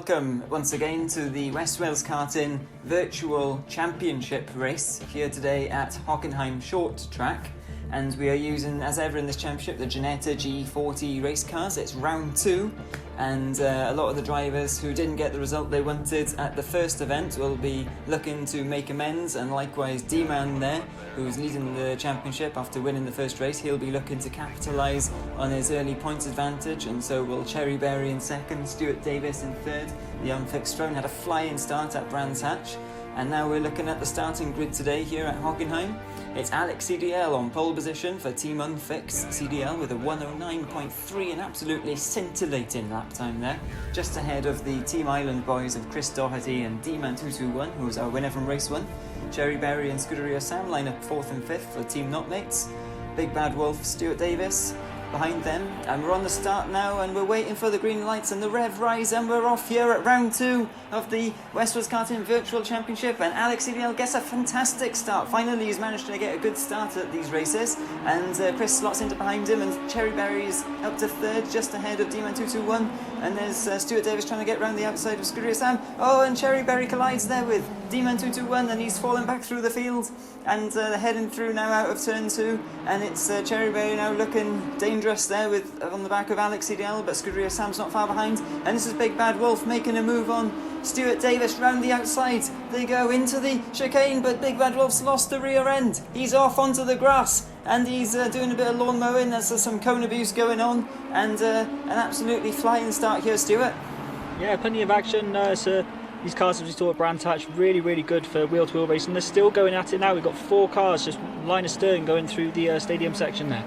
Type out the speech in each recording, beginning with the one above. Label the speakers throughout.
Speaker 1: welcome once again to the West Wales Karting Virtual Championship race here today at Hockenheim Short Track. And we are using, as ever in this championship, the Ginetta G40 race cars. It's round 2, and a lot of the drivers who didn't get the result they wanted at the first event will be looking to make amends, and likewise D-Man there, who's leading the championship after winning the first race, he'll be looking to capitalise on his early points advantage, and so will Cherry Berry in second, Stuart Davis in third. The unfixed throne had a flying start at Brands Hatch. And now we're looking at the starting grid today here at Hockenheim. It's Alex CDL on pole position for Team Unfixed. CDL with a 109.3, an absolutely scintillating lap time there. Just ahead of the Team Island boys of Chris Doherty and D-Man 221, who was our winner from race 1. Cherry Berry and Scuderia Sam line up 4th and 5th for Team Knotmates. Big Bad Wolf, Stuart Davis behind them, and we're on the start now, and we're waiting for the green lights and the rev rise, and we're off here at round 2 of the West Wales Karting Virtual Championship. And Alex CDL gets a fantastic start. Finally he's managed to get a good start at these races, and Chris slots into behind him, and Cherry Berry is up to 3rd, just ahead of D-Man 221, and there's Stuart Davis trying to get round the outside of Scuderia Sam. Oh, and Cherry Berry collides there with D-Man 221, and he's falling back through the field, and they're heading through now out of turn 2, and it's Cherry Berry now looking dangerous there with on the back of Alex CDL, but Scuderia Sam's not far behind, and this is Big Bad Wolf making a move on Stuart Davis round the outside. They go into the chicane, but Big Bad Wolf's lost the rear end. He's off onto the grass, and he's doing a bit of lawn mowing. There's some cone abuse going on, and an absolutely flying start here, Stuart.
Speaker 2: Yeah, plenty of action. These cars, as we saw at Brands Hatch, really good for wheel-to-wheel racing. They're still going at it now. We've got 4 cars just line of stern going through the stadium section there.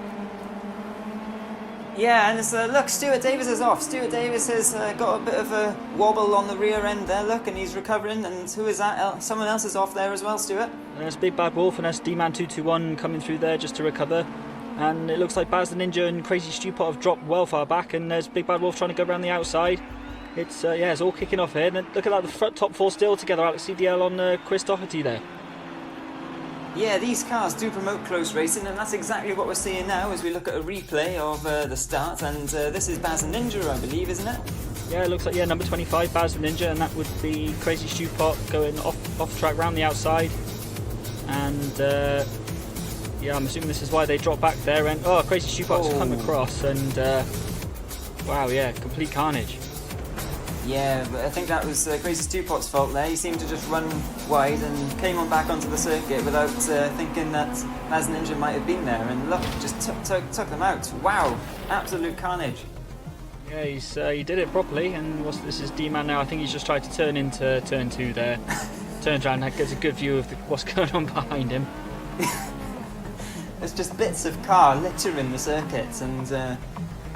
Speaker 1: Yeah, and it's, look, Stuart Davis is off. Stuart Davis has got a bit of a wobble on the rear end there, look, and he's recovering. And who is that? Someone else is off there as well, Stuart.
Speaker 2: There's Big Bad Wolf, and that's D-Man 221 coming through there just to recover. And it looks like Baz the Ninja and Crazy Stewpot have dropped well far back, and there's Big Bad Wolf trying to go around the outside. It's it's all kicking off here. And then look at that, the front top 4 still together. Alex CDL on Chris Doherty there.
Speaker 1: Yeah, these cars do promote close racing, and that's exactly what we're seeing now as we look at a replay of the start. And this is Baz the Ninja, I believe, isn't it?
Speaker 2: Yeah, it looks like, number 25, Baz the Ninja, and that would be Crazy Stewpot going off track round the outside. And I'm assuming this is why they dropped back there. And Crazy Stewpot's come across, and wow, yeah, complete carnage.
Speaker 1: Yeah, but I think that was Crazy Stewpot's fault there. He seemed to just run wide and came on back onto the circuit without thinking that Baz Ninja might have been there. And look, just took them out. Wow, absolute carnage.
Speaker 2: Yeah, he did it properly. And this is D-Man now. I think he's just tried to turn into turn 2 there. Turns around and gets a good view of what's going on behind him. There's
Speaker 1: just bits of car littering the circuits, and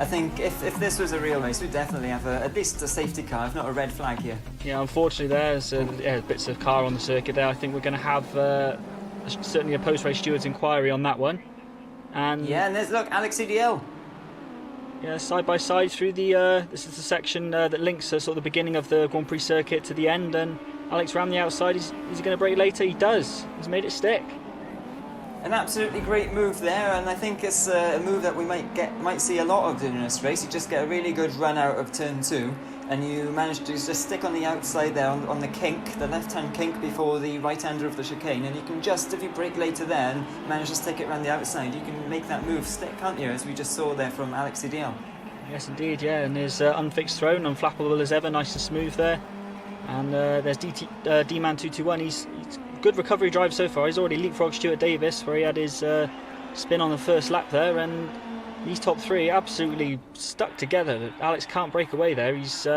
Speaker 1: I think if this was a real race, we'd definitely have at least a safety car, if not a red flag here.
Speaker 2: Yeah, unfortunately there's bits of car on the circuit there. I think we're going to have certainly a post-race steward's inquiry on that one. And
Speaker 1: yeah, and there's, look, Alex CDL.
Speaker 2: Yeah, side by side through the, this is the section that links sort of the beginning of the Grand Prix circuit to the end, and Alex ran the outside. Is he going to brake later? He does. He's made it stick.
Speaker 1: An absolutely great move there, and I think it's a move that we might see a lot of in this race. You just get a really good run out of turn 2, and you manage to just stick on the outside there on the kink, the left-hand kink before the right-hander of the chicane, and you can just, if you brake later there and manage to stick it around the outside, you can make that move stick, can't you, as we just saw there from Alex CDL.
Speaker 2: Yes, indeed, yeah, and his unfixed throne, unflappable as ever, nice and smooth there. And there's D-Man 221, he's good recovery drive so far. He's already leapfrogged Stuart Davis where he had his spin on the first lap there, and these top 3 absolutely stuck together. Alex can't break away there. He's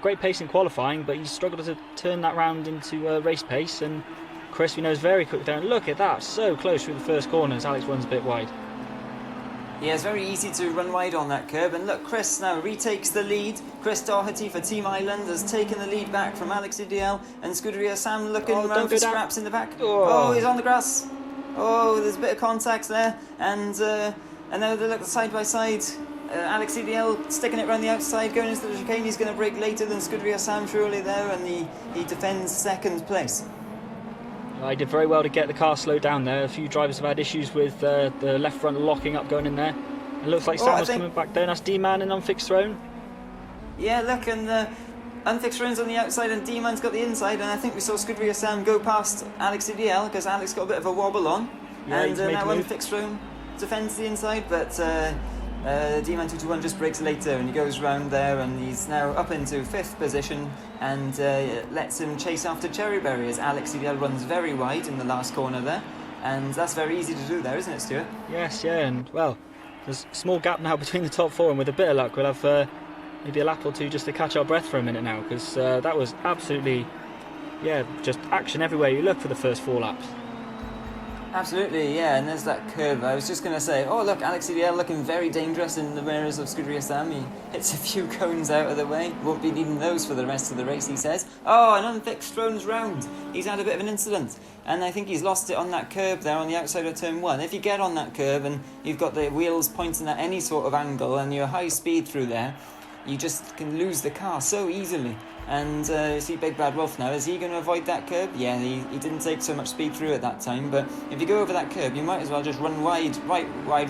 Speaker 2: great pace in qualifying, but he's struggled to turn that round into race pace, and Chris, we know, is very quick there. And look at that, so close through the first corners. Alex runs a bit wide.
Speaker 1: Yeah, it's very easy to run wide on that curb, and look, Chris now retakes the lead. Chris Doherty for Team Island has taken the lead back from Alex CDL, and Scuderia Sam looking around for scraps in the back. Oh, he's on the grass. Oh, there's a bit of contact there, and now they look side by side. Alex CDL sticking it around the outside, going into the chicane. He's going to brake later than Scuderia Sam surely there, and he defends 2nd place.
Speaker 2: I did very well to get the car slowed down there. A few drivers have had issues with the left front locking up going in there. It looks like Sam was coming back there, and that's D-Man and unfixed throne.
Speaker 1: Yeah, look, and Unfixed Rounds on the outside and D-Man's got the inside, and I think we saw Scuderia Sam go past Alex CDL because Alex got a bit of a wobble on.
Speaker 2: Yeah,
Speaker 1: and
Speaker 2: he's made
Speaker 1: now
Speaker 2: the move.
Speaker 1: Unfixed Round defends the inside, but D-Man 221 just breaks later and he goes round there, and he's now up into 5th position and lets him chase after Cherryberry as Alex CDL runs very wide in the last corner there. And that's very easy to do there, isn't it, Stuart?
Speaker 2: Yes, yeah, and well, there's a small gap now between the top 4, and with a bit of luck we'll have maybe a lap or two just to catch our breath for a minute now, because that was absolutely, just action everywhere you look for the first 4 laps.
Speaker 1: Absolutely, yeah, and there's that curve. I was just going to say, oh look, Alex CDL looking very dangerous in the mirrors of Scuderia Sam. He hits a few cones out of the way. Won't be needing those for the rest of the race, he says. Oh, an Unfixed Rounds round. He's had a bit of an incident, and I think he's lost it on that curb there on the outside of turn 1. If you get on that curb and you've got the wheels pointing at any sort of angle and you're high speed through there, you just can lose the car so easily. And you see Big Bad Wolf now, is he going to avoid that curb? Yeah, he didn't take so much speed through at that time, but if you go over that curb, you might as well just run wide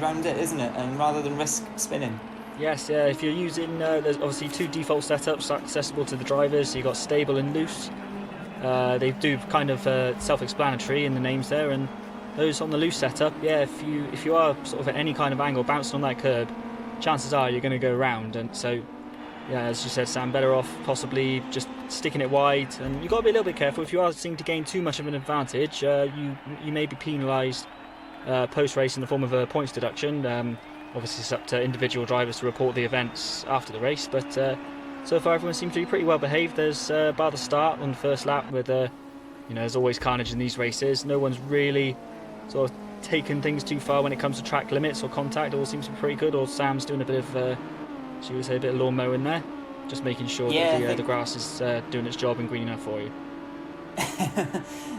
Speaker 1: round it, isn't it? And rather than risk spinning.
Speaker 2: Yes, yeah, if you're using, there's obviously 2 default setups accessible to the drivers. So you've got stable and loose. They do kind of self-explanatory in the names there, and those on the loose setup, if you are sort of at any kind of angle bouncing on that curb, chances are you're going to go round, and so as you said, Sam, better off possibly just sticking it wide, and you've got to be a little bit careful. If you are seeming to gain too much of an advantage, you may be penalised post-race in the form of a points deduction. Obviously it's up to individual drivers to report the events after the race, but so far everyone seems to be pretty well behaved. There's by the start on the first lap with there's always carnage in these races. No one's really sort of taken things too far when it comes to track limits or contact. It all seems to be pretty good, or Sam's doing a bit of should we say a bit of lawn mowing there, just making sure that the grass is doing its job and green enough for you.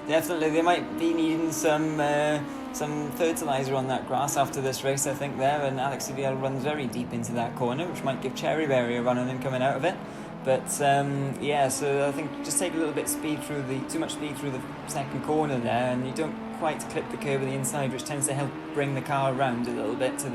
Speaker 1: Definitely, they might be needing some fertiliser on that grass after this race, I think, there, and Alex CDL runs very deep into that corner, which might give Cherryberry a run and then coming out of it. But so I think just take a little bit too much speed through the second corner there, and you don't quite clip the curb on the inside, which tends to help bring the car around a little bit to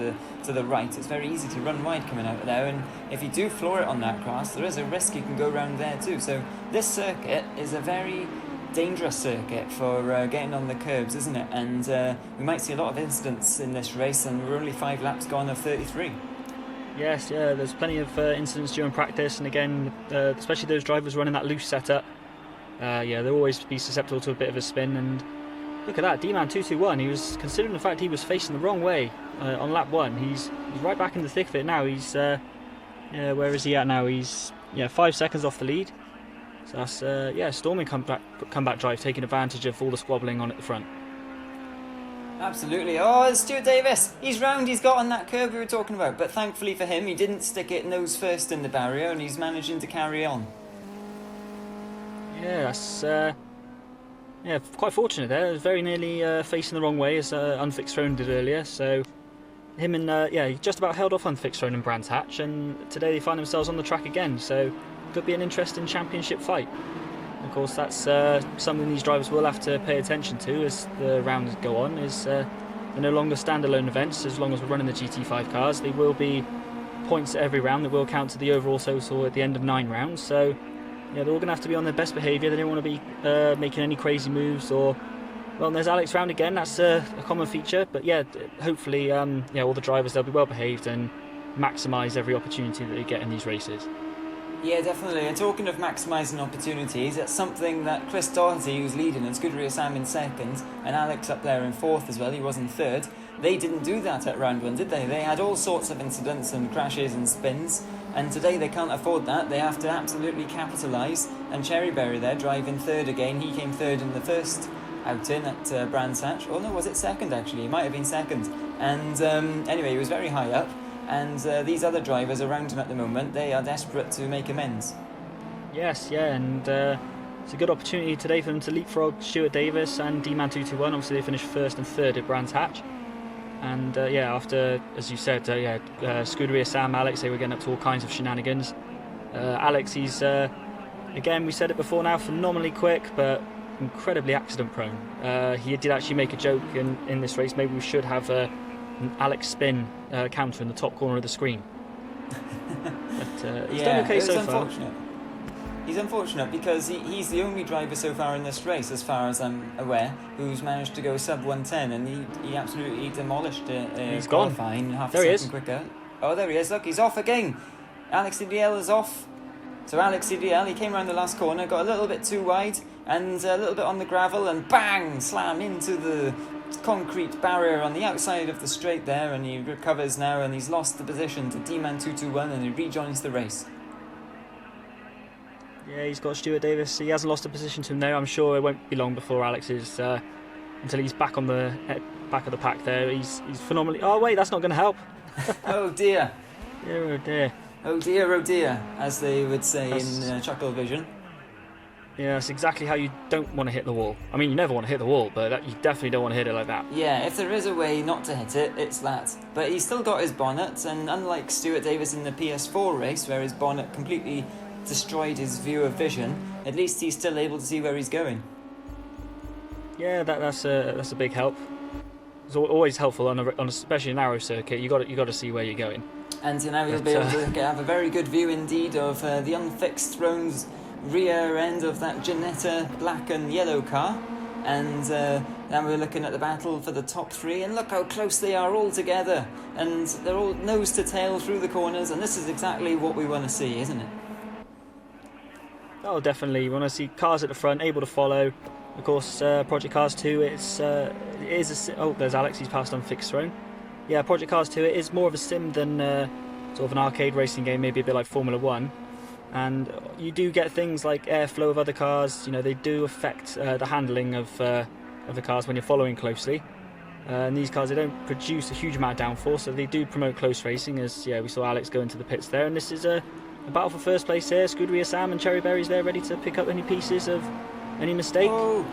Speaker 1: the right. It's very easy to run wide coming out of there, and if you do floor it on that grass, there is a risk you can go around there too. So this circuit is a very dangerous circuit for getting on the curbs, isn't it? And we might see a lot of incidents in this race, and we're only 5 laps gone of 33.
Speaker 2: Yes, yeah, there's plenty of incidents during practice, and again, especially those drivers running that loose setup, they'll always be susceptible to a bit of a spin. And look at that, D-Man 221, he was, considering the fact he was facing the wrong way on lap 1, he's right back in the thick of it now. He's, where is he at now? He's 5 seconds off the lead. So that's, storming comeback drive, taking advantage of all the squabbling on at the front.
Speaker 1: Absolutely. Oh, it's Stuart Davis. He's round, he's got on that curve we were talking about, but thankfully for him, he didn't stick it nose first in the barrier, and he's managing to carry on. Yeah,
Speaker 2: that's quite fortunate there. Very nearly facing the wrong way as Unfixed Throne did earlier. So him and he just about held off Unfixed Throne and Brands Hatch, and today they find themselves on the track again. So could be an interesting championship fight. Of course, that's something these drivers will have to pay attention to as the rounds go on. They're no longer standalone events. As long as we're running the GT5 cars, they will be points at every round that will count to the overall total at the end of 9 rounds. So they're all going to have to be on their best behaviour. They don't want to be making any crazy moves. Or, well, there's Alex round again. That's a common feature. But hopefully, all the drivers, they'll be well behaved and maximise every opportunity that they get in these races.
Speaker 1: Yeah, definitely. And talking of maximising opportunities, that's something that Chris Doherty, who's leading, and Scuderia Sam in 2nd, and Alex up there in 4th as well, he was in 3rd. They didn't do that at round 1, did they? They had all sorts of incidents and crashes and spins, and today they can't afford that. They have to absolutely capitalise. And Cherryberry there, driving 3rd again. He came 3rd in the first outing at Brands Hatch. Oh no, was it 2nd actually? He might have been 2nd. And anyway, he was very high up. And these other drivers around him at the moment, they are desperate to make amends.
Speaker 2: Yes, and it's a good opportunity today for them to leapfrog Stuart Davis and D-Man 221. Obviously they finished 1st and 3rd at Brands Hatch. And after, as you said, Scuderia Sam, Alex, they were getting up to all kinds of shenanigans. Alex, he's, again, we said it before now, phenomenally quick, but incredibly accident prone. He did actually make a joke in this race, maybe we should have an Alex spin counter in the top corner of the screen. But he's done okay so far.
Speaker 1: he's unfortunate because he's the only driver so far in this race, as far as I'm aware, who's managed to go sub 110, and he absolutely demolished it.
Speaker 2: He's
Speaker 1: qualifying,
Speaker 2: gone.
Speaker 1: half
Speaker 2: There
Speaker 1: a
Speaker 2: he
Speaker 1: second
Speaker 2: is.
Speaker 1: quicker. Oh, there he is. Look, he's off again. Alex CDL is off. So Alex CDL, he came around the last corner, got a little bit too wide, and a little bit on the gravel, and bang, slam into the concrete barrier on the outside of the straight there, and he recovers now, and he's lost the position to D-Man 221, and he rejoins the race.
Speaker 2: Yeah, he's got Stuart Davis. He hasn't lost a position to him there. I'm sure it won't be long before Alex is until he's back on the back of the pack there. He's phenomenally. Oh wait, that's not going to help.
Speaker 1: Oh dear.
Speaker 2: Yeah, oh dear.
Speaker 1: Oh dear, as they would say in Chuckle Vision.
Speaker 2: Yeah, that's exactly how you don't want to hit the wall. I mean, you never want to hit the wall, but you definitely don't want to hit it like that.
Speaker 1: Yeah, if there is a way not to hit it, it's that. But he's still got his bonnet, and unlike Stuart Davis in the PS4 race, where his bonnet completely destroyed his view of vision, at least he's still able to see where he's going.
Speaker 2: Yeah, that's a big help. It's always helpful on especially a narrow circuit. You got to see where you're going.
Speaker 1: And now you'll be able to have a very good view indeed of the unfixed throne's rear end of that Ginetta black and yellow car. And now we're looking at the battle for the top three, and look how close they are all together, and they're all nose to tail through the corners, and this is exactly what we want to see, isn't it?
Speaker 2: Oh, definitely. We want to see cars at the front, able to follow. Of course, Project Cars 2, there's Alex, he's passed on fixed throne. Yeah, Project Cars 2, it is more of a sim than sort of an arcade racing game, maybe a bit like Formula 1. And you do get things like airflow of other cars. You know, they do affect the handling of the cars when you're following closely. And these cars, they don't produce a huge amount of downforce, so they do promote close racing, as we saw Alex go into the pits there. And this is a battle for first place here. Scuderia Sam and Cherry Berry's there, ready to pick up any pieces of any mistake.
Speaker 1: Oh,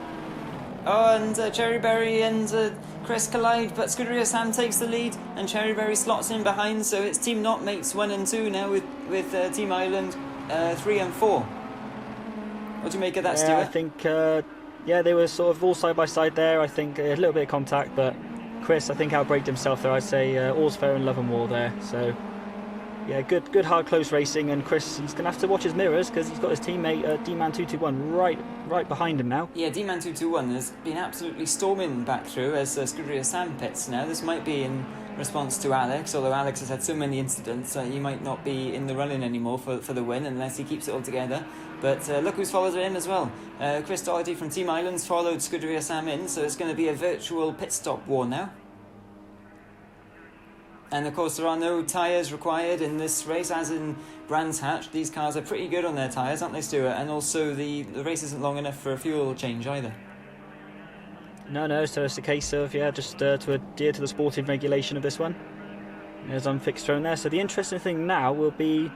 Speaker 1: and Cherry Berry and Chris collide, but Scuderia Sam takes the lead, and Cherry Berry slots in behind, so it's Team Not Mates 1 and 2 now with Team Island 3 and 4. What do you make of that, Stuart?
Speaker 2: I think, they were sort of all side by side there. I think a little bit of contact, but Chris, I think, outbraked himself there. I'd say all's fair in love and war there. So, yeah, good hard close racing, and Chris, he's going to have to watch his mirrors because he's got his teammate D-Man 221 right behind him now.
Speaker 1: Yeah, D-Man 221 has been absolutely storming back through as Scuderia Sam pits now. This might be in response to Alex, although Alex has had so many incidents he might not be in the running anymore for the win unless he keeps it all together. But look who's followed him as well. Chris Doherty from Team Islands followed Scuderia Sam in, so it's going to be a virtual pit stop war now. And of course there are no tyres required in this race, as in Brands Hatch. These cars are pretty good on their tyres, aren't they, Stuart? And also the race isn't long enough for a fuel change either.
Speaker 2: No, so it's a case of, just to adhere to the sporting regulation of this one. There's unfixed throne there. So the interesting thing now will be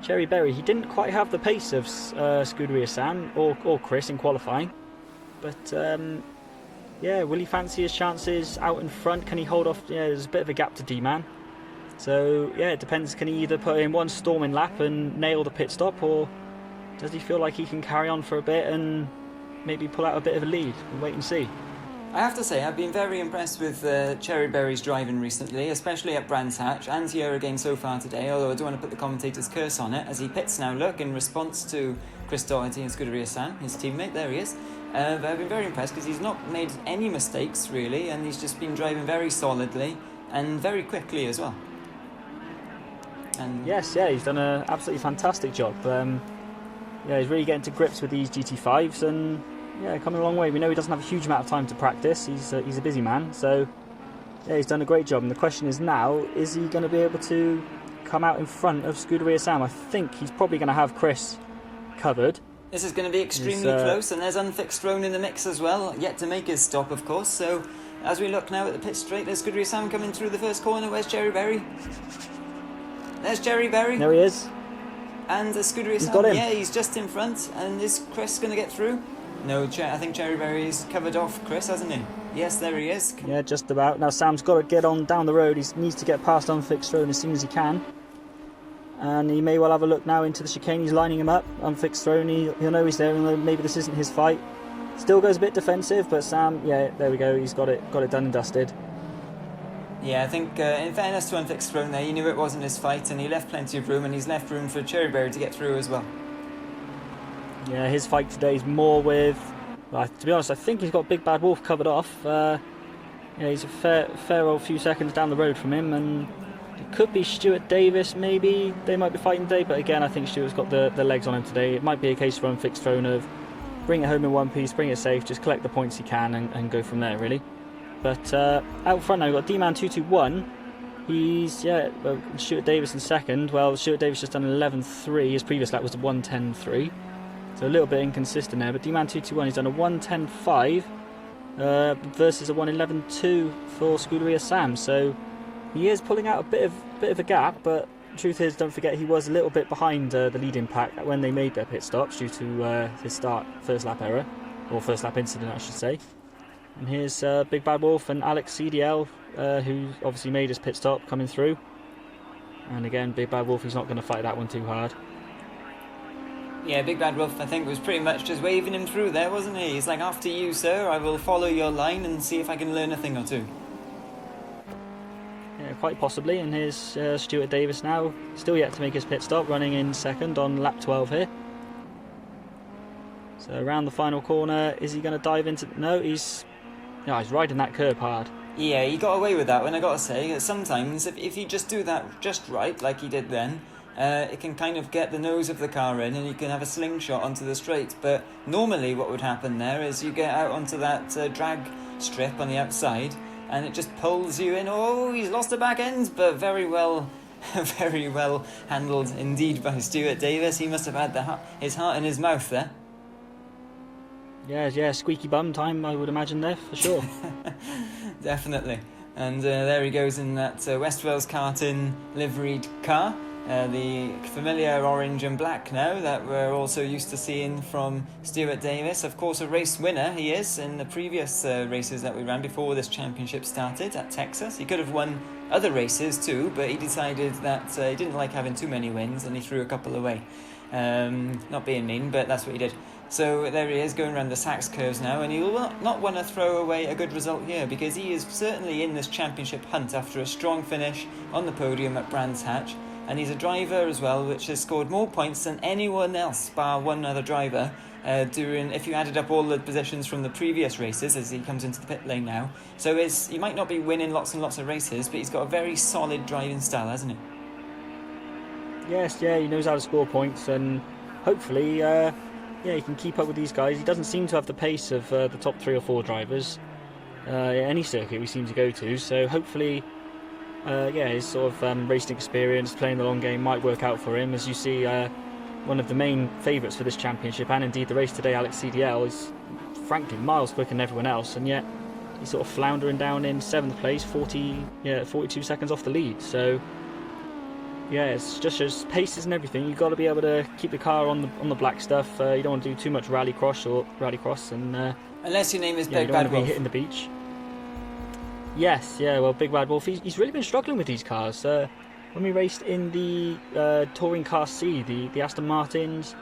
Speaker 2: Cherry Berry. He didn't quite have the pace of Scuderia Sam or Chris in qualifying. But, will he fancy his chances out in front? Can he hold off? There's a bit of a gap to D-Man. So, it depends. Can he either put in one storming lap and nail the pit stop, or does he feel like he can carry on for a bit and maybe pull out a bit of a lead? We'll wait and see.
Speaker 1: I have to say, I've been very impressed with Cherry Berry's driving recently, especially at Brands Hatch, and here again so far today, although I don't want to put the commentator's curse on it, as he pits now, look, in response to Chris Doherty and Scuderia Sam, his teammate. There he is. But I've been very impressed because he's not made any mistakes, really, and he's just been driving very solidly and very quickly as well. And
Speaker 2: yes, he's done an absolutely fantastic job. He's really getting to grips with these GT5s and coming a long way. We know he doesn't have a huge amount of time to practice. He's a busy man, so he's done a great job. And the question is now, is he going to be able to come out in front of Scuderia Sam? I think he's probably going to have Chris covered.
Speaker 1: This is going to be extremely close, and there's Unfixed Throne in the mix as well, yet to make his stop, of course. So as we look now at the pit straight, there's Scuderia Sam coming through the first corner. Where's Cherry Berry? There's Cherry Berry.
Speaker 2: There he is.
Speaker 1: And Scuderia Sam,
Speaker 2: got him.
Speaker 1: He's just in front. And is Chris going to get through? No, I think Cherry Berry's covered off Chris, hasn't he? Yes, there he is.
Speaker 2: Yeah, just about. Now Sam's got to get on down the road. He needs to get past Unfixed Throne as soon as he can. And he may well have a look now into the chicane. He's lining him up. Unfixed Throne, he'll know he's there, and maybe this isn't his fight. Still goes a bit defensive, but Sam, there we go. He's got it done and dusted.
Speaker 1: Yeah, I think in fairness to Unfixed Throne there, he knew it wasn't his fight, and he left plenty of room, and he's left room for Cherry Berry to get through as well.
Speaker 2: Yeah, his fight today is more with, well, to be honest, I think he's got Big Bad Wolf covered off. He's a fair old few seconds down the road from him, and it could be Stuart Davis maybe. They might be fighting today, but again, I think Stuart's got the legs on him today. It might be a case for Unfixed Throne of bring it home in one piece, bring it safe, just collect the points he can and go from there, really. But out front now, we've got D-Man 221. He's, Stuart Davis in second. Well, Stuart Davis just done 11.3. His previous lap was a 1:10.3. So a little bit inconsistent there. But D-Man 221, he's done a 1:10.5 versus a 1:11.2 for Scuderia Sam. So he is pulling out a bit of a gap. But the truth is, don't forget, he was a little bit behind the leading pack when they made their pit stops due to his first lap error, or first lap incident, I should say. And here's Big Bad Wolf and Alex CDL, who obviously made his pit stop coming through. And again, Big Bad Wolf, he's not going to fight that one too hard.
Speaker 1: Yeah, Big Bad Wolf, I think, was pretty much just waving him through there, wasn't he? He's like, after you, sir, I will follow your line and see if I can learn a thing or two.
Speaker 2: Yeah, quite possibly. And here's Stuart Davis now, still yet to make his pit stop, running in second on lap 12 here. So around the final corner, is he going to dive into... No, he's riding that curb hard.
Speaker 1: Yeah, he got away with that one, I gotta say. Sometimes, if you just do that just right, like he did then, it can kind of get the nose of the car in and you can have a slingshot onto the straight. But normally what would happen there is you get out onto that drag strip on the outside and it just pulls you in. Oh, he's lost the back end, but very well handled indeed by Stuart Davis. He must have had his heart in his mouth there.
Speaker 2: Yeah, squeaky bum time, I would imagine there, for sure.
Speaker 1: Definitely. And there he goes in that West Wales Karting liveried car. The familiar orange and black now that we're also used to seeing from Stuart Davis. Of course, a race winner he is in the previous races that we ran before this championship started at Texas. He could have won other races too, but he decided that he didn't like having too many wins and he threw a couple away. Not being mean, but that's what he did. So there he is going around the Sachs curves now, and he will not want to throw away a good result here because he is certainly in this championship hunt after a strong finish on the podium at Brands Hatch. And he's a driver as well, which has scored more points than anyone else, bar one other driver, if you added up all the positions from the previous races as he comes into the pit lane now. So he might not be winning lots and lots of races, but he's got a very solid driving style, hasn't he?
Speaker 2: Yes, he knows how to score points, and hopefully, he can keep up with these guys. He doesn't seem to have the pace of the top 3 or 4 drivers any circuit we seem to go to, so hopefully his sort of racing experience, playing the long game might work out for him. As you see, one of the main favourites for this championship, and indeed the race today, Alex CDL, is frankly miles quicker than everyone else, and yet he's sort of floundering down in 7th place, 42 seconds off the lead. So it's just as paces and everything. You've got to be able to keep the car on the black stuff. You don't want to do too much rallycross, and
Speaker 1: unless your name is
Speaker 2: you
Speaker 1: Big
Speaker 2: don't
Speaker 1: Bad
Speaker 2: want to
Speaker 1: Wolf.
Speaker 2: be hitting the beach. Yes, well, Big Bad Wolf, he's really been struggling with these cars. When we raced in the Touring Car C, the Aston Martins,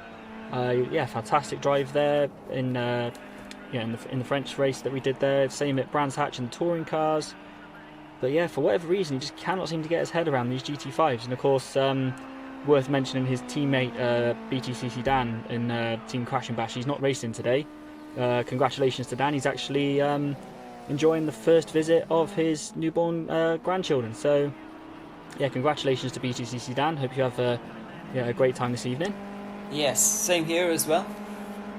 Speaker 2: fantastic drive there in the French race that we did there. Same at Brands Hatch and the Touring Cars. But for whatever reason, he just cannot seem to get his head around these GT5s. And of course, worth mentioning his teammate BTCC Dan in Team Crash and Bash. He's not racing today. Congratulations to Dan. He's actually enjoying the first visit of his newborn grandchildren. So, congratulations to BTCC Dan. Hope you have a great time this evening. Yes,
Speaker 1: same here as well.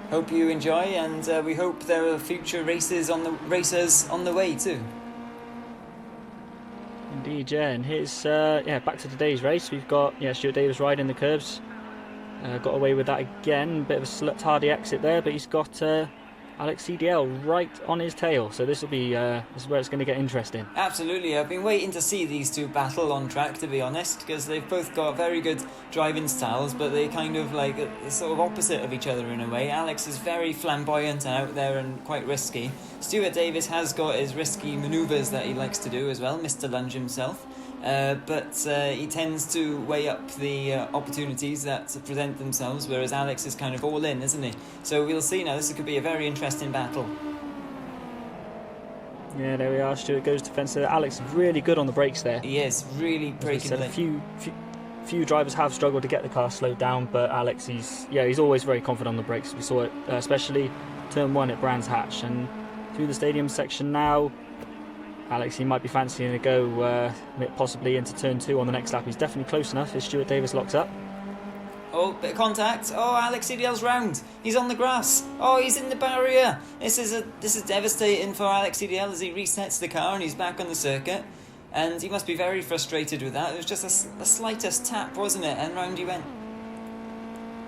Speaker 1: Hope you enjoy, and we hope there are future racers on the way too.
Speaker 2: Indeed, and here's back to today's race. We've got Stuart Davis riding the curbs. Got away with that again. Bit of a tardy exit there, but he's got Alex CDL right on his tail. So this is where it's going to get interesting.
Speaker 1: Absolutely, I've been waiting to see these two battle on track, to be honest, because they've both got very good driving styles, but they kind of like sort of opposite of each other in a way. Alex is very flamboyant and out there and quite risky. Stuart Davis has got his risky manoeuvres that he likes to do as well, Mr. Lunge himself. But he tends to weigh up the opportunities that present themselves, whereas Alex is kind of all in, isn't he? So we'll see now. This could be a very interesting battle.
Speaker 2: Yeah, there we are. Stuart goes to fence. Alex is really good on the brakes there.
Speaker 1: He is really breaking
Speaker 2: a few few drivers have struggled to get the car slowed down, but Alex, he's always very confident on the brakes. We saw it especially turn 1 at Brands Hatch, and through the stadium section now, Alex, he might be fancying a go possibly into turn 2 on the next lap. He's definitely close enough if Stuart Davis locks up.
Speaker 1: Oh, bit of contact. Oh, Alex CDL's round. He's on the grass. Oh, he's in the barrier. This is devastating for Alex CDL as he resets the car and he's back on the circuit. And he must be very frustrated with that. It was just the slightest tap, wasn't it? And round he went.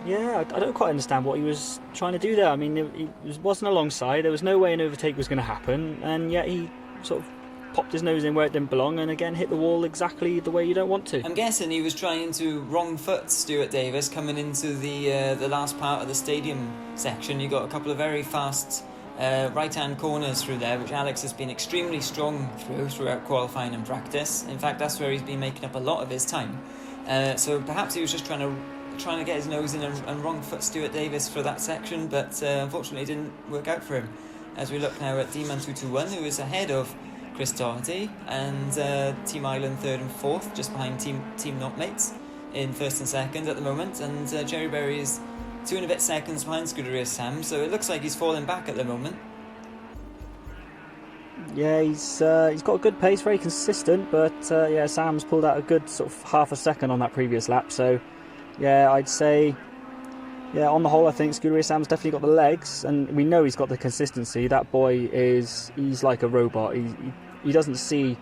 Speaker 2: Yeah, I don't quite understand what he was trying to do there. I mean, it wasn't alongside. There was no way an overtake was going to happen. And yet he sort of popped his nose in where it didn't belong and again hit the wall exactly the way you don't want to.
Speaker 1: I'm guessing he was trying to wrong foot Stuart Davis coming into the last part of the stadium section. You got a couple of very fast right-hand corners through there, which Alex has been extremely strong throughout qualifying and practice. In fact, that's where he's been making up a lot of his time. So perhaps he was just trying to get his nose in and wrong foot Stuart Davis for that section, but unfortunately it didn't work out for him. As we look now at D-Man221, who is ahead of Chris Doherty and Team Ireland 3rd and 4th, just behind Team Notmates in 1st and 2nd at the moment, and Jerry Berry is 2 and a bit seconds behind Scuderia Sam, so it looks like he's falling back at the moment.
Speaker 2: Yeah, he's got a good pace, very consistent, but Sam's pulled out a good sort of half a second on that previous lap, so yeah, I'd say on the whole I think Scuderia Sam's definitely got the legs, and we know he's got the consistency. That boy he's like a robot. He doesn't see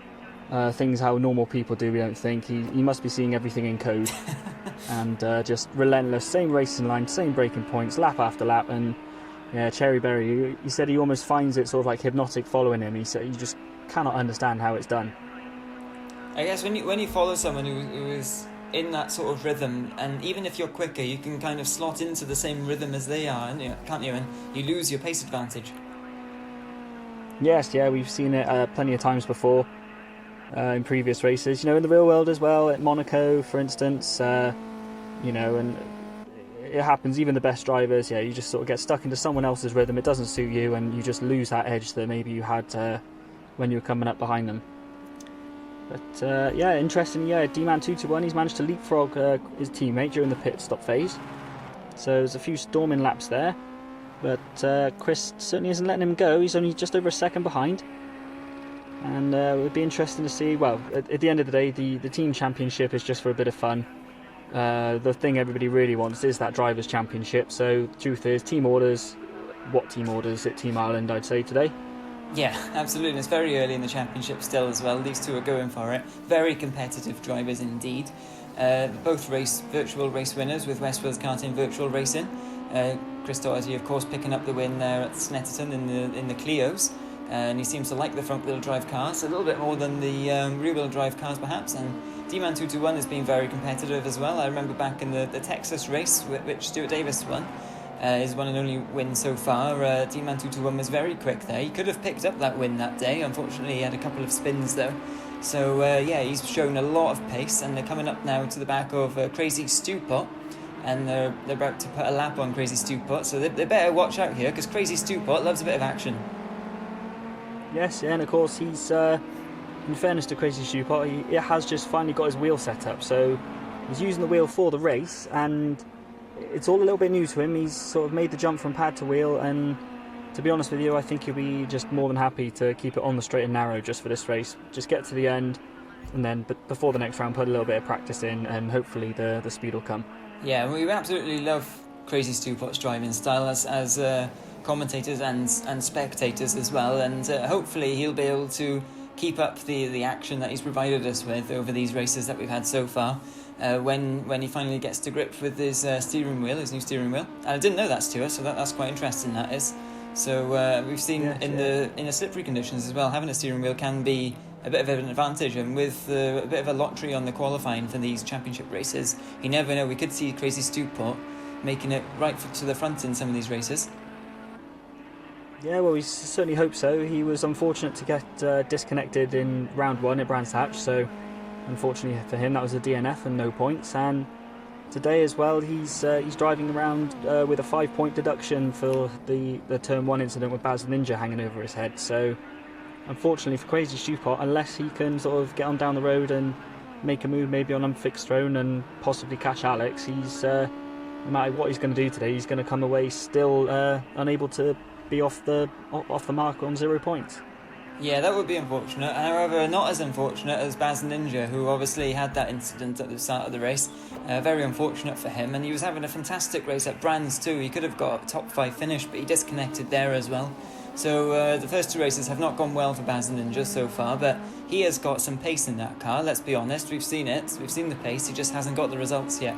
Speaker 2: things how normal people do, we don't think. He must be seeing everything in code. And just relentless, same racing line, same braking points, lap after lap. And yeah, Cherry Berry, he said he almost finds it sort of like hypnotic following him. He said you just cannot understand how it's done.
Speaker 1: I guess when you follow someone who is in that sort of rhythm, and even if you're quicker, you can kind of slot into the same rhythm as they are, can't you? And you lose your pace advantage.
Speaker 2: Yes, yeah, we've seen it plenty of times before in previous races. In the real world as well, at Monaco, for instance. And it happens. Even the best drivers, you just sort of get stuck into someone else's rhythm. It doesn't suit you, and you just lose that edge that maybe you had when you were coming up behind them. But interesting. D-Man221, he's managed to leapfrog his teammate during the pit stop phase. So there's a few storming laps there, but Chris certainly isn't letting him go. He's only just over a second behind, and it would be interesting to see. Well, at the end of the day, the team championship is just for a bit of fun. The thing everybody really wants is that drivers' championship. So the truth is, team orders. What team orders at Team Ireland, I'd say today.
Speaker 1: Yeah, absolutely. It's very early in the championship still as well. These two are going for it. Very competitive drivers indeed. Both virtual race winners with West Wales Karting Virtual Racing. Chris Doherty, of course, picking up the win there at Snetterton in the Clios. And he seems to like the front-wheel drive cars a little bit more than the rear-wheel drive cars perhaps. And D-Man221 has been very competitive as well. I remember back in the Texas race, which Stuart Davis won. His one and only win so far. D-Man221 was very quick there. He could have picked up that win that day. Unfortunately, he had a couple of spins though. So he's shown a lot of pace, and they're coming up now to the back of Crazy Stewpot, and they're about to put a lap on Crazy Stewpot. So they better watch out here, because Crazy Stewpot loves a bit of action.
Speaker 2: Yes, and of course he's, in fairness to Crazy Stewpot, he has just finally got his wheel set up. So he's using the wheel for the race, and it's all a little bit new to him. He's sort of made the jump from pad to wheel, and to be honest with you, I think he'll be just more than happy to keep it on the straight and narrow just for this race. Just get to the end, and then before the next round, put a little bit of practice in, and hopefully the speed will come. Yeah,
Speaker 1: we absolutely love Crazy Stewpot's driving style as commentators and spectators as well, and hopefully he'll be able to keep up the action that he's provided us with over these races that we've had so far. When he finally gets to grips with his steering wheel, his new steering wheel. And I didn't know that, Stuart, so that's quite interesting, that is. So we've seen in the slippery conditions as well, having a steering wheel can be a bit of an advantage, and with a bit of a lottery on the qualifying for these championship races, you never know, we could see Crazy Stewpot making it right to the front in some of these races.
Speaker 2: Yeah, well, we certainly hope so. He was unfortunate to get disconnected in round 1 at Brands Hatch, so unfortunately for him that was a DNF and no points. And today as well, he's driving around with a 5-point deduction for the turn 1 incident with Baz Ninja hanging over his head. So unfortunately for Crazy Stewpot, unless he can sort of get on down the road and make a move maybe on unfixed throne and possibly catch Alex, he's no matter what he's going to do today, he's going to come away still unable to be off the mark on 0 points.
Speaker 1: Yeah, that would be unfortunate. However, not as unfortunate as Baz Ninja, who obviously had that incident at the start of the race. Very unfortunate for him, and he was having a fantastic race at Brands too. He could have got a top 5 finish, but he disconnected there as well. So the first 2 races have not gone well for Baz Ninja so far, but he has got some pace in that car, let's be honest. We've seen it, we've seen the pace, he just hasn't got the results yet.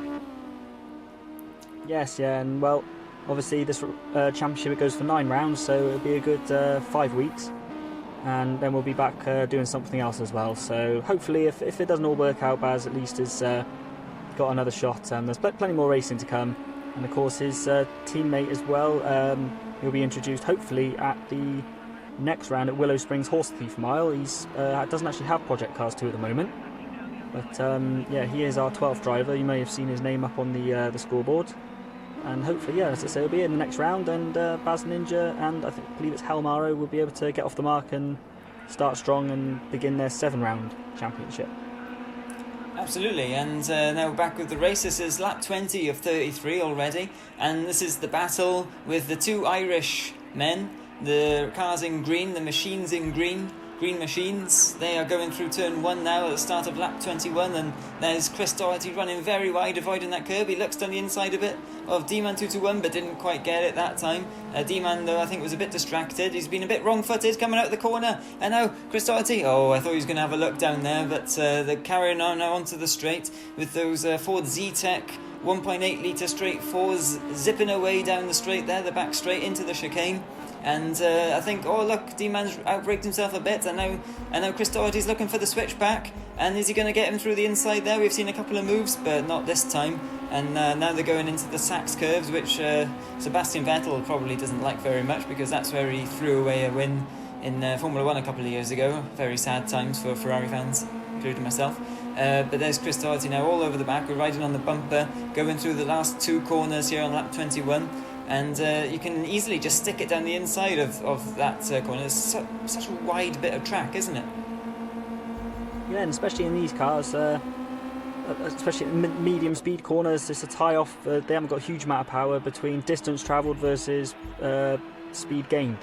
Speaker 2: Yes, yeah, and well, obviously this championship, it goes for 9 rounds, so it'll be a good 5 weeks. And then we'll be back doing something else as well. So hopefully, if it doesn't all work out, Baz at least has got another shot. There's plenty more racing to come, and of course his teammate as well. He'll be introduced hopefully at the next round at Willow Springs Horse Thief Mile. He's doesn't actually have Project Cars 2 at the moment, but yeah, he is our 12th driver. You may have seen his name up on the scoreboard. And hopefully, yeah, as I say, he'll be in the next round, and Baz Ninja and I believe it's Helmaro will be able to get off the mark and start strong and begin their 7-round championship.
Speaker 1: Absolutely, and now back with the race. This is lap 20 of 33 already, and this is the battle with the 2 Irish men. The cars in green, the machines in green machines. They are going through turn 1 now at the start of lap 21, and there's Chris Doherty running very wide, avoiding that curb. He looks down the inside a bit of D-Man 221, but didn't quite get it that time. D-Man, though, I think was a bit distracted. He's been a bit wrong-footed coming out of the corner, and now Chris Doherty, I thought he was going to have a look down there, but they're carrying on now onto the straight with those Ford Z-Tech 1.8 litre straight 4s zipping away down the straight there, the back straight into the chicane. And I think, look, D-Man's outbraked himself a bit, and now Chris Doherty's looking for the switchback, and is he going to get him through the inside there? We've seen a couple of moves, but not this time, and now they're going into the Sachs curves, which Sebastian Vettel probably doesn't like very much, because that's where he threw away a win in Formula 1 a couple of years ago. Very sad times for Ferrari fans, including myself. But there's Chris Doherty now all over the back. We're riding on the bumper, going through the last 2 corners here on lap 21. And you can easily just stick it down the inside of that corner. It's such a wide bit of track, isn't it?
Speaker 2: Yeah, and especially in these cars, especially in medium speed corners, it's a tie-off. They haven't got a huge amount of power between distance travelled versus speed gained.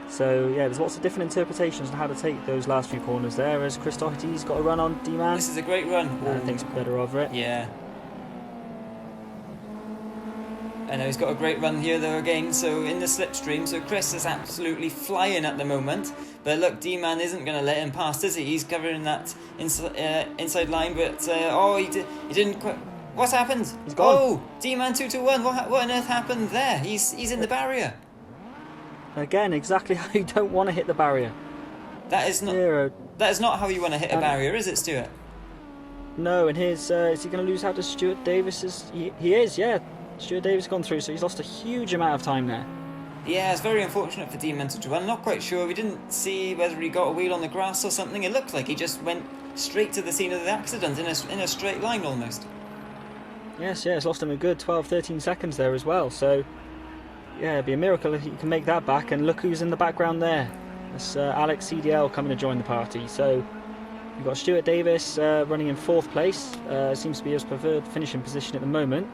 Speaker 2: So yeah, there's lots of different interpretations on how to take those last few corners there, as Chris Doherty's got a run on D-Man.
Speaker 1: This is a great run.
Speaker 2: I think it's better over it.
Speaker 1: Yeah. I know he's got a great run here though again, so in the slipstream, so Chris is absolutely flying at the moment, but look, D-Man isn't going to let him pass, is he? He's covering that inside line, but he didn't quite... What's happened?
Speaker 2: He's gone.
Speaker 1: Oh, D-Man 221, what on earth happened there? He's in the barrier.
Speaker 2: Again, exactly how you don't want to hit the barrier.
Speaker 1: That is not how you want to hit a barrier, is it, Stuart?
Speaker 2: No, and here's is he going to lose out to Stuart Davis? He is, yeah. Stuart Davis gone through, so he's lost a huge amount of time there.
Speaker 1: Yeah, it's very unfortunate for D-Man 221. I'm not quite sure. We didn't see whether he got a wheel on the grass or something. It looked like he just went straight to the scene of the accident in a straight line almost.
Speaker 2: Yes, it's lost him a good 12-13 seconds there as well. So, yeah, it'd be a miracle if he can make that back. And look who's in the background there. It's Alex CDL coming to join the party. So, you've got Stuart Davis running in 4th place. Seems to be his preferred finishing position at the moment.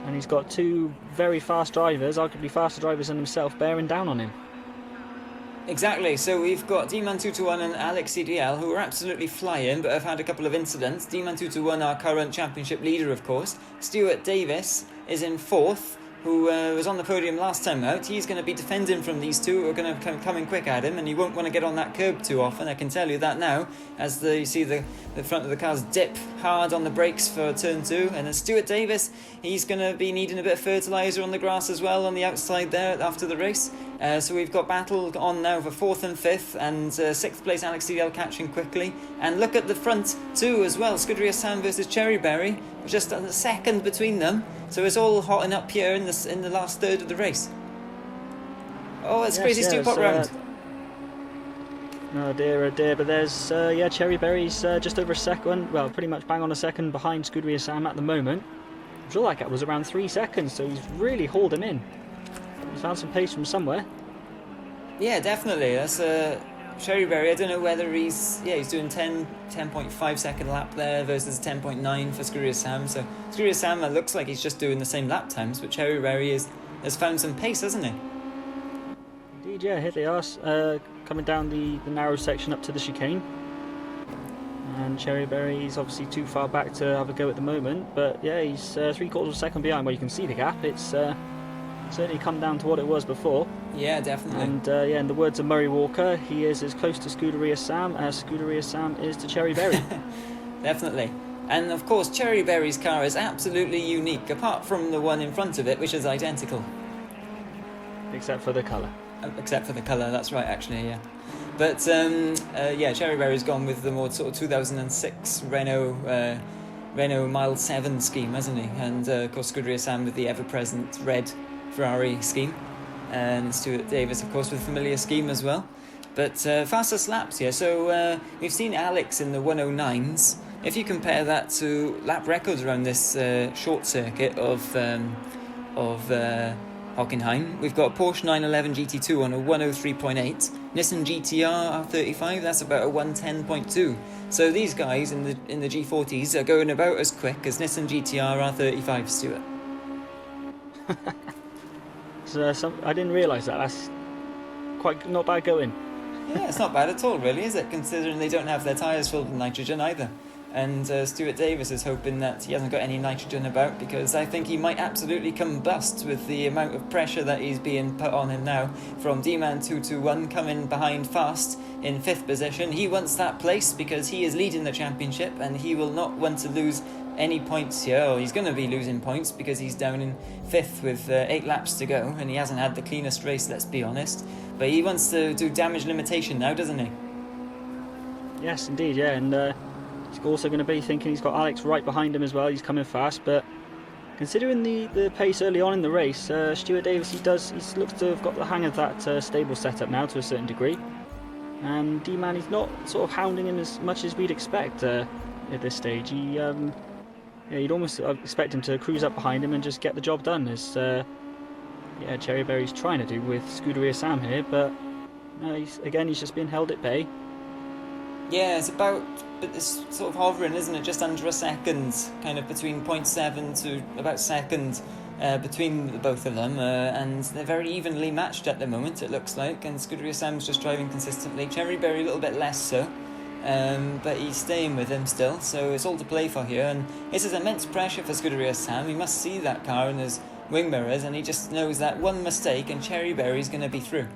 Speaker 2: And he's got 2 very fast drivers, arguably faster drivers than himself, bearing down on him.
Speaker 1: Exactly, so we've got D-Man 221 and Alex CDL, who are absolutely flying, but have had a couple of incidents. D-Man 221, our current championship leader, of course. Stuart Davis is in 4th, who was on the podium last time out. He's going to be defending from these 2 who are going to come in quick at him, and he won't want to get on that curb too often, I can tell you that now, as you see the front of the cars dip hard on the brakes for turn 2. And then Stuart Davis, he's going to be needing a bit of fertiliser on the grass as well on the outside there after the race. So we've got battle on now for 4th and 5th, and 6th place Alex CDL catching quickly. And look at the front too as well, Scuderia Sam versus Cherryberry, just a second between them. So it's all hotting up here in the last third of the race. Oh, it's crazy stew pot round.
Speaker 2: Oh dear, but there's, Cherryberry's just over a second, well, pretty much bang on a second behind Scuderia Sam at the moment. I'm sure that gap was around 3 seconds, so he's really hauled him in. He found some pace from somewhere.
Speaker 1: Yeah, definitely. That's Cherryberry, I don't know whether he's doing 10.5 second lap there versus 10.9 for Scurious Sam. So Scurious Sam looks like he's just doing the same lap times, but Cherryberry has found some pace, hasn't he?
Speaker 2: Indeed, yeah, here they are, coming down the narrow section up to the chicane. And Cherryberry's obviously too far back to have a go at the moment, but yeah, he's 3/4 of a second behind. Well, you can see the gap. It's certainly come down to what it was before.
Speaker 1: Yeah, definitely.
Speaker 2: And in the words of Murray Walker, he is as close to Scuderia Sam as Scuderia Sam is to Cherryberry.
Speaker 1: Definitely. And of course, Cherryberry's car is absolutely unique, apart from the one in front of it, which is identical.
Speaker 2: Except for the colour.
Speaker 1: Except for the colour, that's right, actually, yeah. But Cherryberry's gone with the more sort of 2006 Renault Mile 7 scheme, hasn't he? And of course, Scuderia Sam with the ever-present red Ferrari scheme, and Stuart Davis, of course, with a familiar scheme as well. But fastest laps here. So we've seen Alex in the 109s. If you compare that to lap records around this short circuit of Hockenheim, we've got a Porsche 911 GT2 on a 103.8, Nissan GTR R35, that's about a 110.2. So these guys in the G40s are going about as quick as Nissan GTR R35, Stuart.
Speaker 2: I didn't realise that. That's quite not bad going.
Speaker 1: Yeah, it's not bad at all, really, is it? Considering they don't have their tyres filled with nitrogen either. And Stuart Davis is hoping that he hasn't got any nitrogen about, because I think he might absolutely combust with the amount of pressure that he's being put on him now from D-Man 221 coming behind fast in 5th position. He wants that place because he is leading the championship and he will not want to lose any points here. Or he's going to be losing points because he's down in 5th with 8 laps to go and he hasn't had the cleanest race, let's be honest. But he wants to do damage limitation now, doesn't he?
Speaker 2: Yes, indeed, yeah. And he's also going to be thinking he's got Alex right behind him as well. He's coming fast, but considering the pace early on in the race, Stuart Davis, he looks to have got the hang of that stable setup now to a certain degree. And D-Man, he's not sort of hounding him as much as we'd expect at this stage. You'd almost expect him to cruise up behind him and just get the job done, as Cherryberry's trying to do with Scuderia Sam here, but he's just being held at bay.
Speaker 1: Yeah, it's sort of hovering, isn't it? Just under a second, kind of between 0.7 to about second between the both of them, and they're very evenly matched at the moment, it looks like, and Scuderia Sam's just driving consistently. Cherryberry a little bit less so, but he's staying with him still, so it's all to play for here, and this is immense pressure for Scuderia Sam. He must see that car in his wing mirrors, and he just knows that one mistake and Cherryberry's going to be through.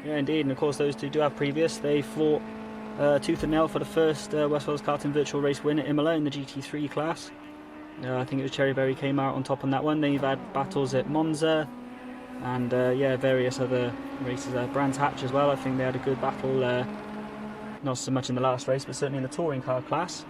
Speaker 2: Yeah, indeed, and of course those two do have previous. They fought tooth and nail for the first West Wales Karting Virtual Race win at Imola in the GT3 class. I think it was Cherryberry came out on top on that one. Then you've had battles at Monza and various other races. Brands Hatch as well, I think they had a good battle, not so much in the last race but certainly in the touring car class.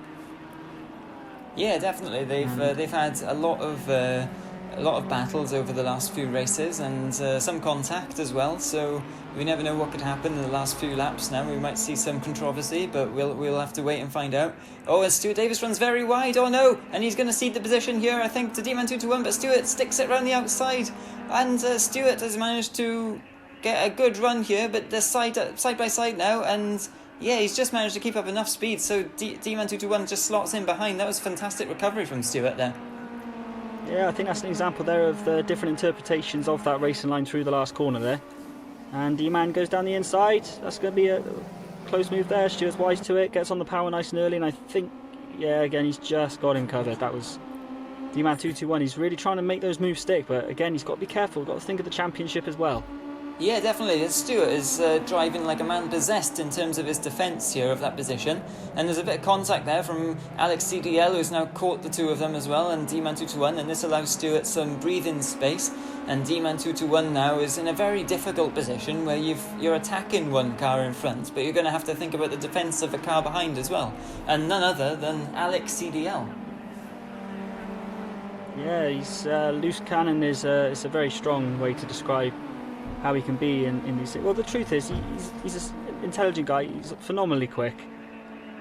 Speaker 2: Yeah,
Speaker 1: definitely. They've had a lot of battles over the last few races and some contact as well, so we never know what could happen in the last few laps now. We might see some controversy, but we'll have to wait and find out. Oh, and Stuart Davis runs very wide, oh no, and he's going to cede the position here, I think, to D-Man 221, but Stuart sticks it around the outside, and Stuart has managed to get a good run here, but they're side by side now, and yeah, he's just managed to keep up enough speed, so D-Man 221 just slots in behind. That was a fantastic recovery from Stuart there.
Speaker 2: Yeah, I think that's an example there of the different interpretations of that racing line through the last corner there. And D-Man goes down the inside. That's going to be a close move there. Stuart's wise to it, gets on the power nice and early, and I think, again, he's just got him covered. That was D-Man 221. He's really trying to make those moves stick, but again, he's got to be careful. Got to think of the championship as well.
Speaker 1: Yeah, definitely. Stuart is driving like a man possessed in terms of his defence here of that position. And there's a bit of contact there from Alex CDL, who's now caught the two of them as well, and D-Man 221, and this allows Stuart some breathing space. And D-Man 221 now is in a very difficult position where you're attacking one car in front, but you're going to have to think about the defence of the car behind as well. And none other than Alex CDL.
Speaker 2: Yeah, he's loose cannon is a very strong way to describe how he can be in these. Well, the truth is, he's an intelligent guy. He's phenomenally quick.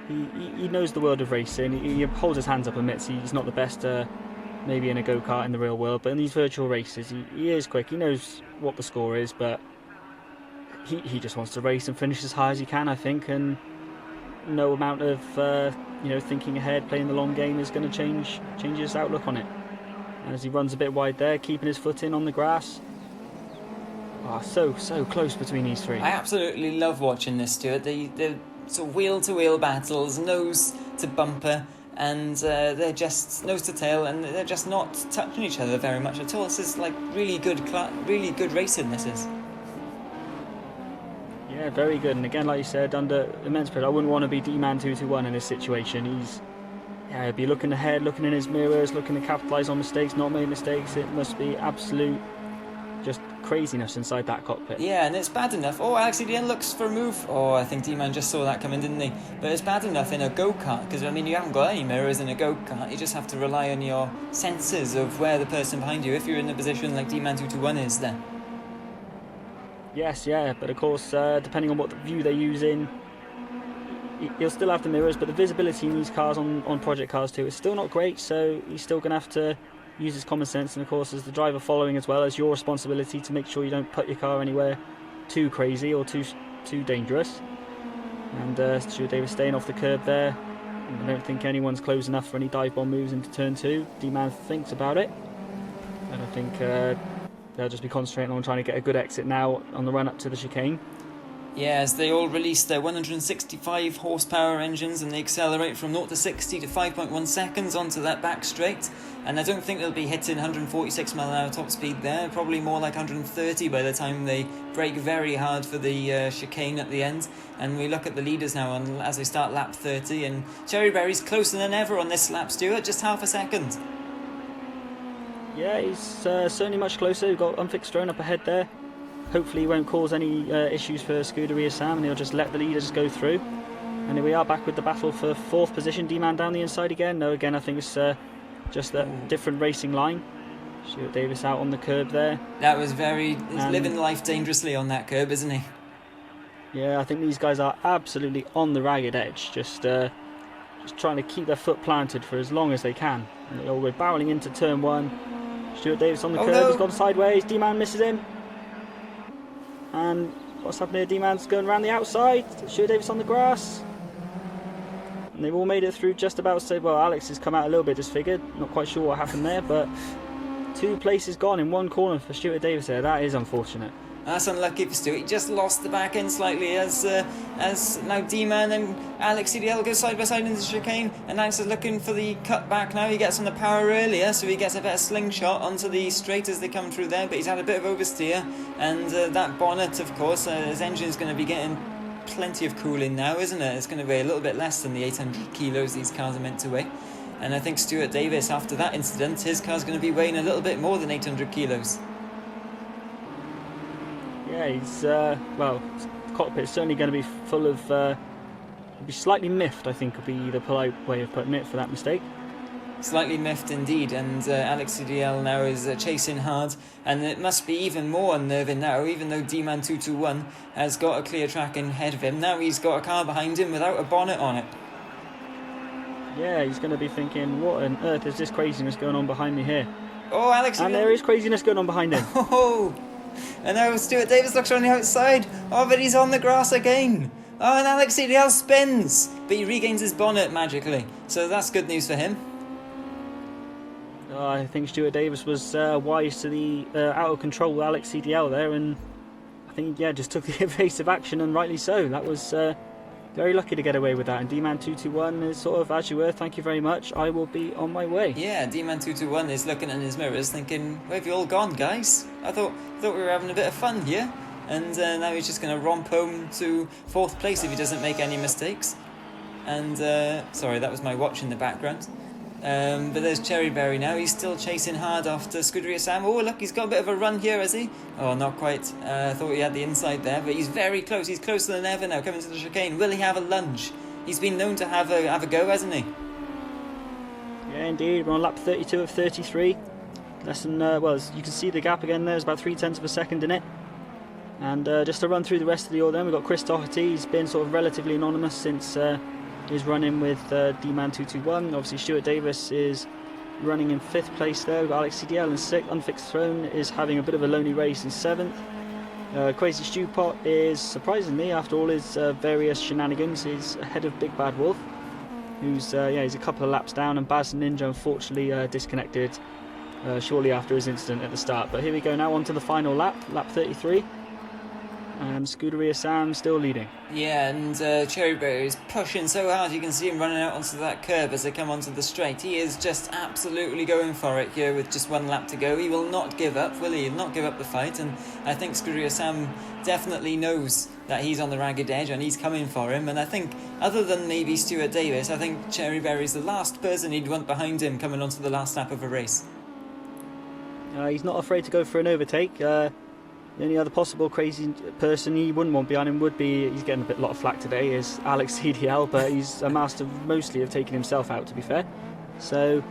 Speaker 2: He knows the world of racing. He holds his hands up, admits he's not the best, maybe in a go-kart in the real world, but in these virtual races, he is quick. He knows what the score is, but he just wants to race and finish as high as he can, I think, and no amount of thinking ahead, playing the long game is going to change his outlook on it. As he runs a bit wide there, keeping his foot in on the grass. Oh, so close between these three.
Speaker 1: I absolutely love watching this, Stuart. They're sort of wheel-to-wheel battles, nose to bumper, and they're just nose to tail, and they're just not touching each other very much at all. This is like really good racing. This is.
Speaker 2: Yeah, very good. And again, like you said, under immense pressure, I wouldn't want to be D-Man 2-1 in this situation. He'd be looking ahead, looking in his mirrors, looking to capitalise on mistakes, not make mistakes. It must be absolute just craziness inside that cockpit.
Speaker 1: Yeah, and it's bad enough. Oh, Alex Idiel looks for a move. Oh, I think D-Man just saw that coming, didn't he? But it's bad enough in a go-kart, because, I mean, you haven't got any mirrors in a go-kart. You just have to rely on your senses of where the person behind you, if you're in a position like D-Man 2-1 is then.
Speaker 2: Yes, yeah, but of course, depending on what view they're using, you'll still have the mirrors, but the visibility in these cars on Project Cars 2 is still not great, so he's still going to have to use his common sense, and of course, as the driver following as well, as your responsibility to make sure you don't put your car anywhere too crazy or too dangerous. And Stuart Davis staying off the curb there. I don't think anyone's close enough for any dive bomb moves into turn 2. D-Man thinks about it, and I think they'll just be concentrating on trying to get a good exit now on the run up to the chicane.
Speaker 1: Yes, they all release their 165 horsepower engines, and they accelerate from 0 to 60 to 5.1 seconds onto that back straight. And I don't think they'll be hitting 146 mph top speed there, probably more like 130 by the time they brake very hard for the chicane at the end. And we look at the leaders now as they start lap 30, and Cherryberry's closer than ever on this lap, Stuart, just half a second.
Speaker 2: Yeah, he's certainly much closer. We've got Unfixed Drone up ahead there. Hopefully he won't cause any issues for Scuderia Sam, and he'll just let the leaders go through. And here we are back with the battle for 4th position. D-Man down the inside again. No, again, I think it's just a different racing line. Stuart Davis out on the curb there.
Speaker 1: That was he's living life dangerously on that curb, isn't he?
Speaker 2: Yeah, I think these guys are absolutely on the ragged edge, just trying to keep their foot planted for as long as they can. And we're barreling into turn 1. Stuart Davis on the curb,
Speaker 1: no.
Speaker 2: He's gone sideways. D-Man misses him. And what's happening here? D-Man's going around the outside. Stuart Davis on the grass. And they've all made it through just about. So, well, Alex has come out a little bit disfigured. Not quite sure what happened there, but 2 places gone in 1 corner for Stuart Davis there. That is unfortunate.
Speaker 1: That's unlucky for Stuart. He just lost the back end slightly as now D-Man and Alex CDL go side by side into the chicane, and Alex is looking for the cut back now. He gets on the power earlier, so he gets a better slingshot onto the straight as they come through there, but he's had a bit of oversteer, and that bonnet, of course, his engine's going to be getting plenty of cooling now, isn't it? It's going to weigh a little bit less than the 800 kilos these cars are meant to weigh. And I think Stuart Davis, after that incident, his car's going to be weighing a little bit more than 800 kilos.
Speaker 2: Yeah, he's, well, the cockpit's certainly going to be full of, be slightly miffed, I think would be the polite way of putting it for that mistake.
Speaker 1: Slightly miffed indeed, and Alex CDL now is chasing hard, and it must be even more unnerving now, even though D-Man 221 has got a clear track ahead of him. Now he's got a car behind him without a bonnet on it.
Speaker 2: Yeah, he's going to be thinking, what on earth is this craziness going on behind me here?
Speaker 1: Oh, Alex CDL.
Speaker 2: And there is craziness going on behind him.
Speaker 1: Oh! And now Stuart Davis looks around the outside. Oh, but he's on the grass again. Oh, and Alex CDL spins. But he regains his bonnet magically. So that's good news for him.
Speaker 2: I think Stuart Davis was wise to the out of control Alex CDL there. And I think, yeah, just took the evasive action, and rightly so. That was very lucky to get away with that. And D-Man 221 is sort of, as you were, thank you very much. I will be on my way.
Speaker 1: Yeah, D-Man 221 is looking in his mirrors thinking, where have you all gone, guys? I thought we were having a bit of fun here. And now he's just going to romp home to 4th place if he doesn't make any mistakes. And, sorry, that was my watch in the background. But there's Cherryberry now. He's still chasing hard after Scuderia Sam. Oh, look, he's got a bit of a run here, has he? Oh, not quite. I thought he had the inside there, but he's very close. He's closer than ever now, coming to the chicane. Will he have a lunge? He's been known to have a go, hasn't he?
Speaker 2: Yeah, indeed. We're on lap 32 of 33. Less than, well, you can see the gap again there. There's about 0.3 of a second in it. And just to run through the rest of the order, we've got Chris Doherty. He's been sort of relatively anonymous since his run-in with D-Man 221. Obviously, Stuart Davis is running in 5th place there. We've got Alex CDL in 6th. Unfixed Throne is having a bit of a lonely race in 7th. Crazy Stew Pot is, surprisingly, after all his various shenanigans, is ahead of Big Bad Wolf, who's he's a couple of laps down, and Baz the Ninja unfortunately disconnected shortly after his incident at the start. But here we go now, on to the final lap, lap 33. And Scuderia Sam still leading.
Speaker 1: Yeah, and Cherryberry is pushing so hard. You can see him running out onto that curb as they come onto the straight. He is just absolutely going for it here with just one lap to go. He will not give up, will he? He'll not give up the fight. And I think Scuderia Sam definitely knows that he's on the ragged edge and he's coming for him. And I think, other than maybe Stuart Davis, I think Cherryberry's the last person he'd want behind him coming onto the last lap of a race.
Speaker 2: He's not afraid to go for an overtake. The only other possible crazy person he wouldn't want behind him would be, he's getting a lot of flack today, is Alex CDL, but he's a master mostly of taking himself out, to be fair. So,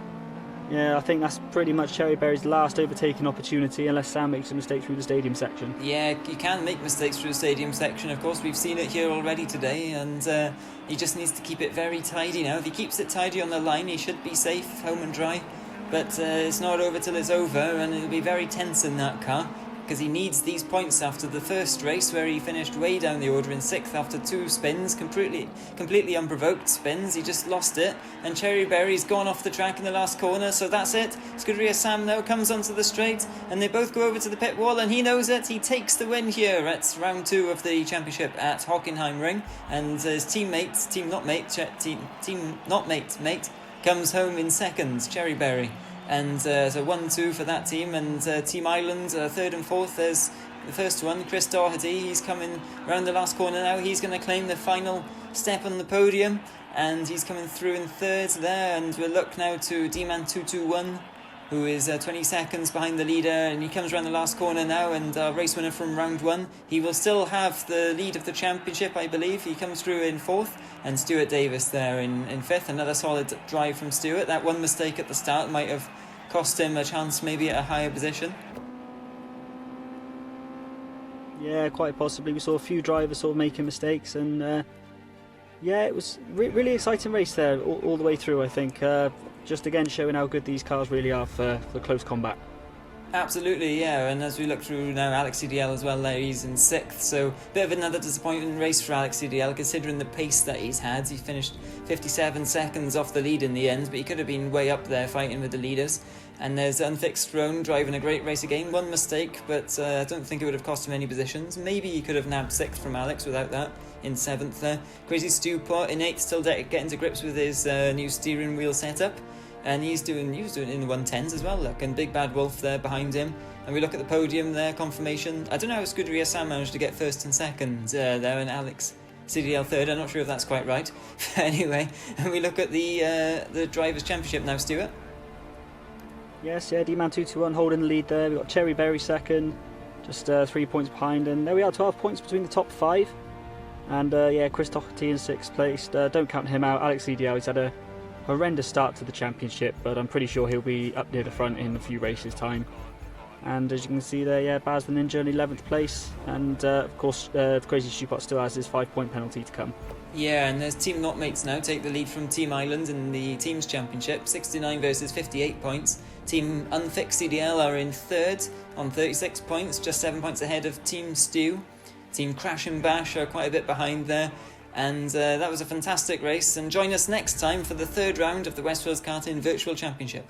Speaker 2: yeah, I think that's pretty much Cherryberry's last overtaking opportunity, unless Sam makes a mistake through the stadium section.
Speaker 1: Yeah, you can make mistakes through the stadium section, of course. We've seen it here already today, and he just needs to keep it very tidy now. If he keeps it tidy on the line, he should be safe, home and dry. But it's not over till it's over, and it'll be very tense in that car, because he needs these points after the first race where he finished way down the order in 6th after 2 spins, completely unprovoked spins. He just lost it, and Cherryberry's gone off the track in the last corner, so that's it. Scuderia Sam now comes onto the straight, and they both go over to the pit wall, and he knows it. He takes the win here at round 2 of the championship at Hockenheimring, and his teammate comes home in 2nd, Cherryberry. And so 1-2 for that team, and Team Ireland 3rd and 4th. There's the first one, Chris Doherty. He's coming round the last corner now. He's going to claim the final step on the podium, and he's coming through in 3rd there. And we'll look now to D-Man 221, who is 20 seconds behind the leader, and he comes around the last corner now, and race winner from round 1. He will still have the lead of the championship, I believe. He comes through in 4th, and Stuart Davis there in 5th. Another solid drive from Stuart. That one mistake at the start might have cost him a chance maybe at a higher position.
Speaker 2: Yeah, quite possibly. We saw a few drivers sort of making mistakes, and yeah, it was really exciting race there all the way through, I think. Just again showing how good these cars really are for close combat.
Speaker 1: Absolutely, yeah, and as we look through now, Alex CDL as well there, he's in 6th, so a bit of another disappointing race for Alex CDL considering the pace that he's had. He finished 57 seconds off the lead in the end, but he could have been way up there fighting with the leaders. And there's Unfixed Throne driving a great race again, one mistake, but I don't think it would have cost him any positions. Maybe he could have nabbed 6th from Alex without that, in 7th there. Crazy Stew Pot in 8th, still getting to grips with his new steering wheel setup. And he was doing it in the 110s as well, look, and Big Bad Wolf there behind him. And we look at the podium there, confirmation. I don't know how Scuderia Sam managed to get 1st and 2nd there, and Alex CDL 3rd. I'm not sure if that's quite right. Anyway, and we look at the Drivers' Championship now, Stuart.
Speaker 2: Yes, yeah, D-Man 221 holding the lead there. We've got Cherryberry 2nd, just 3 points behind, and there we are, 12 points between the top 5. And yeah, Chris Doherty in 6th place. Don't count him out. Alex CDL, he's had a horrendous start to the championship, but I'm pretty sure he'll be up near the front in a few races time. And as you can see there, yeah, Baz the Ninja in 11th place, and of course the Crazy Stew Pot still has his 5-point penalty to come.
Speaker 1: Yeah, and there's Team Knotmates now take the lead from Team Ireland in the Teams Championship, 69 versus 58 points. Team Unfixed CDL are in 3rd on 36 points, just 7 points ahead of Team Stew. Team Crash and Bash are quite a bit behind there. And that was a fantastic race, and join us next time for the 3rd round of the West Wales Karting Virtual Championship.